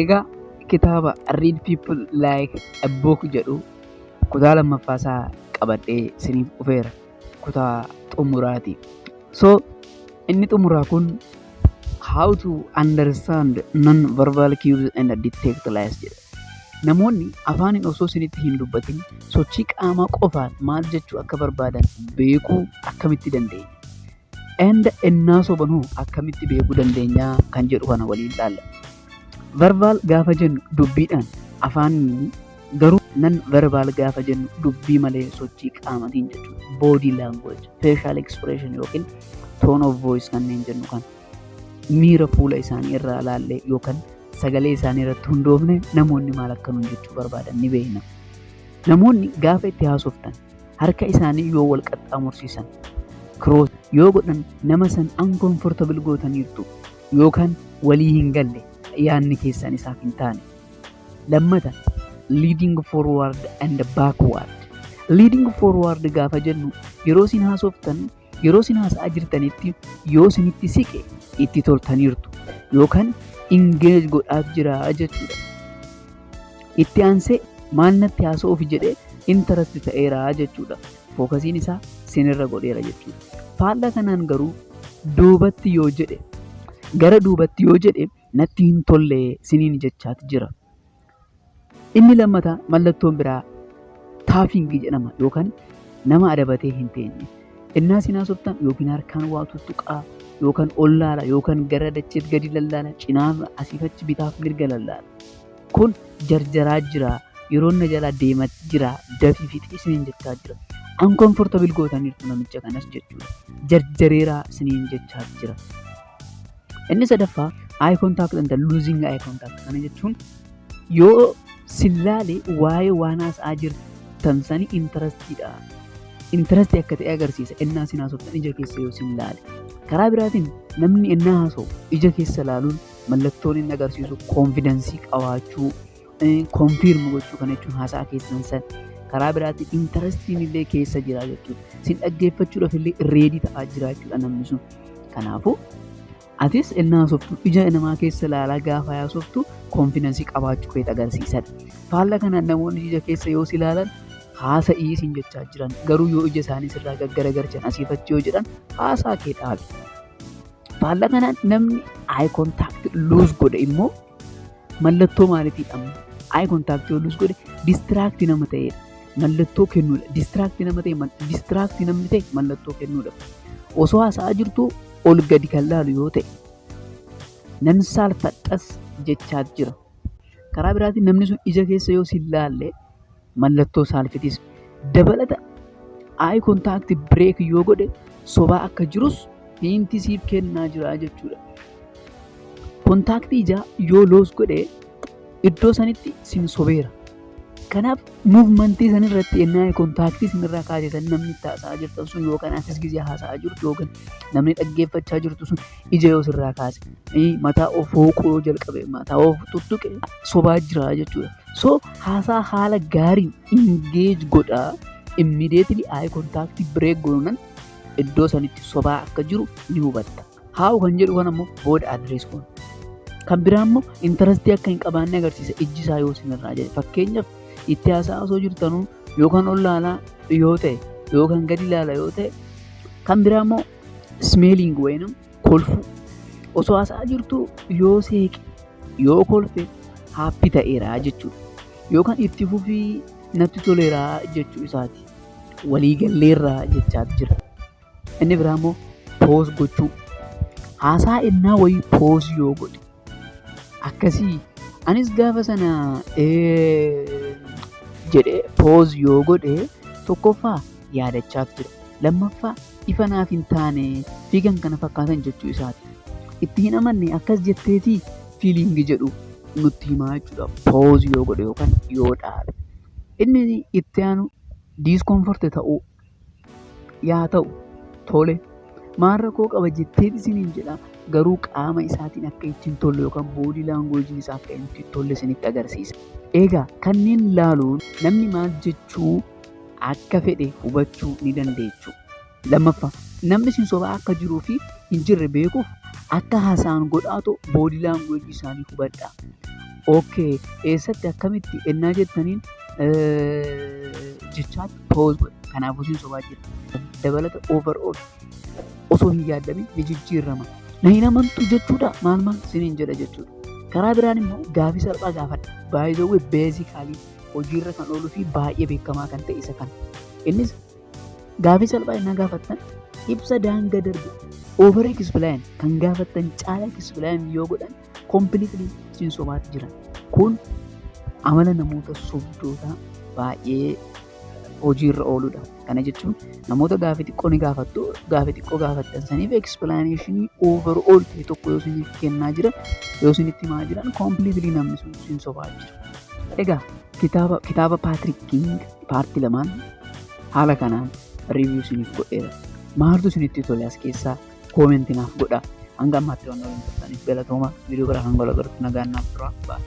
Egaa kitaaba Read People Like a Book jedhu kutaa lammaffaa isaa qabadhee isiniif dhufeera. Kutaa xumuraati. So inni xumuraa kun How to Understand Non-Verbal Cues and Detect Lies jedha. Namoonni afaaniin osoo isinitti hin dubbatin sochii qaamaa qofaan maal jechuu akka barbaadan beekuu akkamitti dandeenya? And ennaa sobanuu akkamitti beekuu dandeenya kan jedhu kana waliin ilaalla. Verbal gaafa jennu dubbiidhaan afaaniin, garuu non verbal gaafa jennu dubbii malee sochii qaamaatiin jechuudha. Body language, facial expression yookiin tone of voice kanneen jennu kan miira fuula isaanii irraa ilaallee yookaan sagalee isaanii irratti hundoofne namoonni maal akka nuun jechuu barbaadan ni beekna. Namoonni gaafa itti haasoftan harka isaanii yoo wal qaxxaamursiisan cross yoo godhan nama san uncomfortable gootaniirtu yookaan walii hin galle yaadni keessan isaaf hin taane. Lammata leading forward and backward. Leading forward gaafa jennu yeroo isin haasoftan, yeroo isin haasa'aa jirtanitti yoo isinitti siqe itti toltaniirtu yookaan engage godhaaf jira jechuudha. Itti aansee maal natti haasa'uuf jedhee interest ta'eera jechuudha. Fookasiin isaa sinirra godheera jechuudha. Faallaa kanaan garuu duubatti yoo jedhe, gara duubatti yoo jedhe natti hin tolle siniin jechaati jira. Inni lammataa mallattoon biraa taafingii jedhama yookaan nama adabatee hin teenye. Innaa isin haasoftan yookiin harkaan waa tuttuqaa yookaan ol laala yookaan gara dacheet gadi lallaala, cinaaf asiif achi bitaaf mirga lallaala. Kun jarjaraa jira, yeroo na jala deemaa jira, dafii fixee isiniin jechaa jira. Uncomfortable gootaniirtu namicha kanas jechuudha. Jarjareeraa isiniin jechaa jira. Inni sadaffaa eye contact and losing eye contact. Kana jechuun yoo sillaale waa'ee waan haasa'aa jirtan sanii interestiidha. Interestii akka ta'e agarsiisa. Innaa isin haasoftan ija keessa yoo sillaale. Karaa biraatiin namni innaa haasa'u ija keessa ilaaluun mallattoon inni agarsiisu konfidensii qabaachuu, konfirm gochuu kana jechuun haasa'aa keessan san. Karaa biraatiin interestiin illee keessa jira jechuudha. Isin dhaggeeffachuudhaaf illee reedii ta'aa jira jechuudha namni sun. Kanaafuu atis innaa haasoftu ija namaa keessa ilaalaa gaafa haasoftu konfidensii qabaachuu keessa agarsiisadha. Faallaa kanaan namoonni ija keessa yoo si ilaalan haasa'ii isin jechaa jiran, garuu yoo ija isaanii sirraa gaggaragarchan asiif achi yoo jedhan haasaa kee dhaabi. Faallaa kanaan namni eye contact lose godhe immoo mallattoo maaliitiidha? Eye contact yoo lose godhe distract nama ta'edha. Mallattoo kennuudha. Distract namni ta'e mallattoo kennuudha. Osoo haasa'aa jirtu ol gadi kan laalu yoo ta'e nan saalfadhas jechaa jira. Karaa biraatiin namni sun ija keessa yoo si ilaalle mallattoo saalfitis dabalata. Eye contact break yoo godhe sobaa akka jirus hinti siif kennaa jira jechuudha. Kontaaktii ijaa yoo loos godhe iddoo sanitti sin sobeera. Kanaaf muuvmentii sanirratti ennaa kontaaktii sinirraa kaasisan namni itti haasa'aa jirtan sun yookaan atis gizee haasa'aa jirtu yookaan namni dhaggeeffachaa jirtu sun ija yoo sirraa kaase mataa of hooquu yoo jalqabe mataa of tuttuqe sobaa jira jechuudha. So haasaa haala gaariin engage godhaa immediately eye contact break godhunan iddoo sanitti sobaa akka jiru ni hubatta. Haa kan jedhu kan ammoo booda address kun. Kan biraa immoo interestii akka hin qabaanne agarsiisa ijji isaa yoo sinirraa jedhe. Fakkeenyaaf itti haasa'aa osoo jirtanuu yookaan ol laalaa yoo ta'e yookaan gadi laala yoo ta'e. Kan biraa immoo smelling wayinum kolfuu. Osoo haasa'aa jirtu yoo seeqe yoo kolfe happy ta'eera jechuudha. Yookaan itti fufii natti toleera jechuu isaati. Walii galleerraa jechaati jira. Inni biraa immoo pause gochuu. Haasaa ennaa wayii pause yoo godhe akkasii anis gaafa sana jedhee pause yoo godhe tokkoffaa yaadachaaf jira. Lammaffaa ifa naaf hin taane fiigan kana fakkaatan jechuu isaati. Itti hin amanne akkas jetteetii fiiliingi jedhu nutti himaa jechuudha. Pause yoo godhe yookaan yoo dhaabe. Inni itti aanu discomfort ta'uu yaa ta'u tole maarra koo qaba jetteeti isiniin jedha. Garuu qaama isaatiin akka ittiin tolle yookaan boodii laangoojiin isaa akka ittiin tolle isinitti agarsiisa. Egaa kanneen laaluun namni maal jechuu akka fedhe hubachuu ni dandeechu. Lammaffaa namni sin sobaa akka jiruu fi hin jirre beekuuf akka haasaan godhaatu boodii laangoojii isaanii hubadhaa. Okay, eessatti akkamitti ennaa jettaniin jechaatti pause godha. Kanaafuu isin sobaa jira. Dabalata overall osoo hin yaadamin ni jijjiirama. Na hin amantu jechuudha. Maal isiniin jedha jechuudha. Karaa biraan immoo gaafii salphaa gaafadha. Baay'ee beezikaalii hojiirra kan ooluu fi baay'ee beekamaa kan ta'e isa kana. Innis gaafii salphaa ennaa gaafattan ibsa daangaa darbe over explain kan gaafattan caala explain yoo godhan completely isin sobaatti jiran. Kun amala namoota sobdootaa baay'ee hojiirra ooludha. Kana jechuun namoota gaafii xiqqoo ni gaafattu, gaafii xiqqoo gaafattan saniif explanation overall ta'e tokko yoo isiniif kennaa jiran, yoo isinitti himaa jiran completely namni sun isin sobaa jira. Egaa kitaaba Patrick King paartii lamaan haala kanaan review isiniif godheera. Maaltu isinitti tole as keessaa koomentii naaf godhaa. Hanga ammaatti waan waliin turtaniif galatooma. Viidiyoo biraa hanga wal agarrutti nagaan naaf turaa.